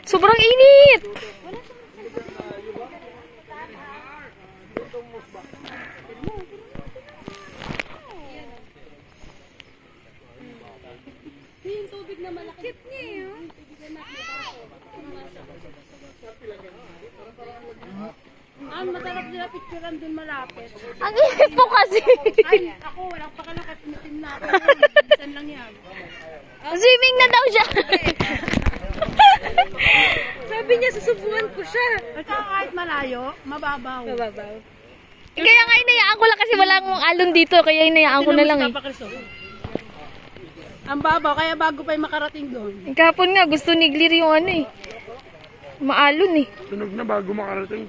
Sobrang init! Yung tubig na malakit niya yun. Masarap nila picturean dun malapit. Ang init po kasi. Ay, ako walang pakalakat. Tinitin na ako. Minsan lang yan. Swimming na daw siya. Sabi niya, susubuan ko siya. At kahit malayo, mababaw. Mababaw. Kaya nga inayaan ko lang kasi wala akong alon dito. Kaya inayaan ko na lang eh. Ang babaw, kaya bago pa yung makarating doon. Kahapon nga, gusto ni Glir yung ano eh. Maalon eh. Tunog na bago makarating.